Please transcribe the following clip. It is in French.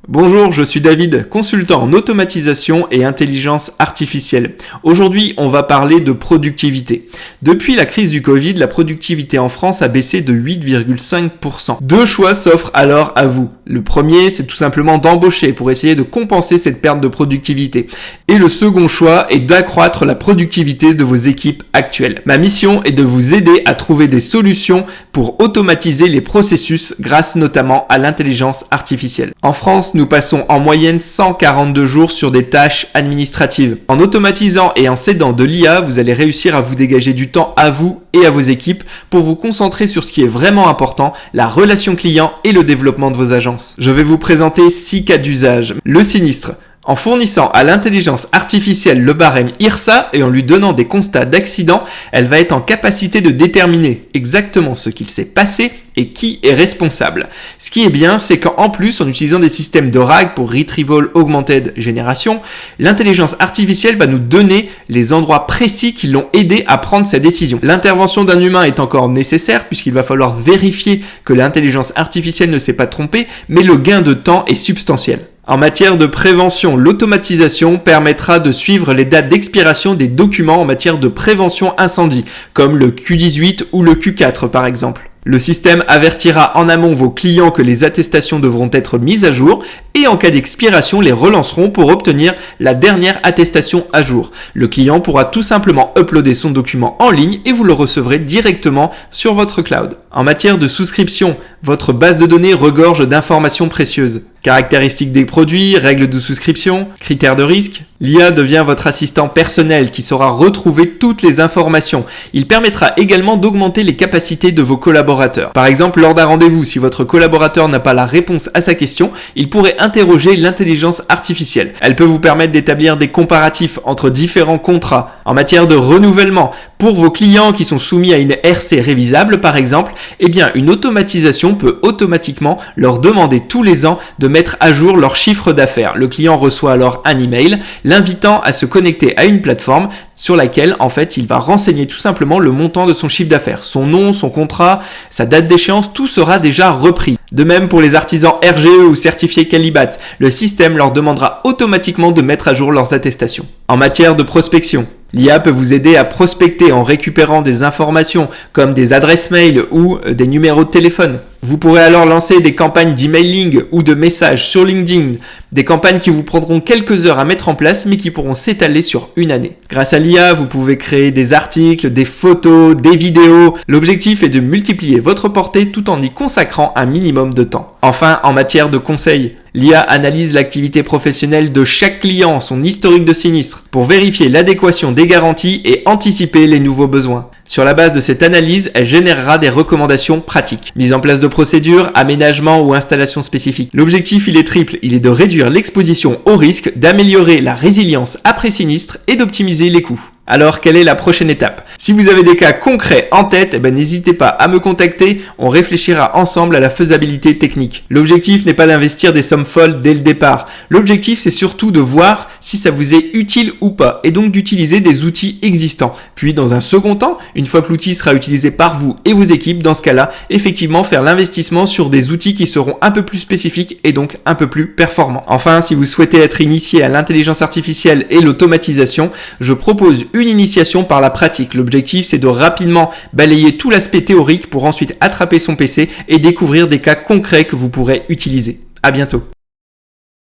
Bonjour, je suis David, consultant en automatisation et intelligence artificielle. Aujourd'hui, on va parler de productivité. Depuis la crise du Covid, la productivité en France a baissé de 8,5%. Deux choix s'offrent alors à vous. Le premier, c'est tout simplement d'embaucher pour essayer de compenser cette perte de productivité. Et le second choix est d'accroître la productivité de vos équipes actuelles. Ma mission est de vous aider à trouver des solutions pour automatiser les processus grâce notamment à l'intelligence artificielle. En France, nous passons en moyenne 142 jours sur des tâches administratives. En automatisant et en s'aidant de l'IA, vous allez réussir à vous dégager du temps à vous et à vos équipes pour vous concentrer sur ce qui est vraiment important, la relation client et le développement de vos agences. Je vais vous présenter 6 cas d'usage. Le sinistre. En fournissant à l'intelligence artificielle le barème IRSA et en lui donnant des constats d'accident, elle va être en capacité de déterminer exactement ce qu'il s'est passé et qui est responsable. Ce qui est bien, c'est qu'en plus, en utilisant des systèmes de RAG pour Retrieval Augmented Generation, l'intelligence artificielle va nous donner les endroits précis qui l'ont aidé à prendre sa décision. L'intervention d'un humain est encore nécessaire puisqu'il va falloir vérifier que l'intelligence artificielle ne s'est pas trompée, mais le gain de temps est substantiel. En matière de prévention, l'automatisation permettra de suivre les dates d'expiration des documents en matière de prévention incendie, comme le Q18 ou le Q4 par exemple. Le système avertira en amont vos clients que les attestations devront être mises à jour et en cas d'expiration, les relanceront pour obtenir la dernière attestation à jour. Le client pourra tout simplement uploader son document en ligne et vous le recevrez directement sur votre cloud. En matière de souscription, votre base de données regorge d'informations précieuses. Caractéristiques des produits, règles de souscription, critères de risque. L'IA devient votre assistant personnel qui saura retrouver toutes les informations. Il permettra également d'augmenter les capacités de vos collaborateurs. Par exemple, lors d'un rendez-vous, si votre collaborateur n'a pas la réponse à sa question, il pourrait interroger l'intelligence artificielle. Elle peut vous permettre d'établir des comparatifs entre différents contrats. En matière de renouvellement, pour vos clients qui sont soumis à une RC révisable par exemple, eh bien une automatisation peut automatiquement leur demander tous les ans de mettre à jour leur chiffre d'affaires. Le client reçoit alors un email l'invitant à se connecter à une plateforme sur laquelle en fait il va renseigner tout simplement le montant de son chiffre d'affaires, son nom, son contrat, sa date d'échéance, tout sera déjà repris. De même pour les artisans RGE ou certifiés Calibat, le système leur demandera automatiquement de mettre à jour leurs attestations. En matière de prospection, l'IA peut vous aider à prospecter en récupérant des informations comme des adresses mail ou des numéros de téléphone. Vous pourrez alors lancer des campagnes d'emailing ou de messages sur LinkedIn, des campagnes qui vous prendront quelques heures à mettre en place mais qui pourront s'étaler sur une année. Grâce à l'IA, vous pouvez créer des articles, des photos, des vidéos. L'objectif est de multiplier votre portée tout en y consacrant un minimum de temps. Enfin, en matière de conseils, l'IA analyse l'activité professionnelle de chaque client, son historique de sinistre, pour vérifier l'adéquation des garanties et anticiper les nouveaux besoins. Sur la base de cette analyse, elle générera des recommandations pratiques. Mise en place de procédures, aménagements ou installations spécifiques. L'objectif, il est triple. Il est de réduire l'exposition au risque, d'améliorer la résilience après sinistre et d'optimiser les coûts. Alors, quelle est la prochaine étape? Si vous avez des cas concrets en tête, n'hésitez pas à me contacter, on réfléchira ensemble à la faisabilité technique. L'objectif n'est pas d'investir des sommes folles dès le départ. L'objectif, c'est surtout de voir si ça vous est utile ou pas, et donc d'utiliser des outils existants. Puis, dans un second temps, une fois que l'outil sera utilisé par vous et vos équipes, dans ce cas-là, effectivement faire l'investissement sur des outils qui seront un peu plus spécifiques et donc un peu plus performants. Enfin, si vous souhaitez être initié à l'intelligence artificielle et l'automatisation, je propose une initiation par la pratique. L'objectif, c'est de rapidement balayer tout l'aspect théorique pour ensuite attraper son PC et découvrir des cas concrets que vous pourrez utiliser. À bientôt.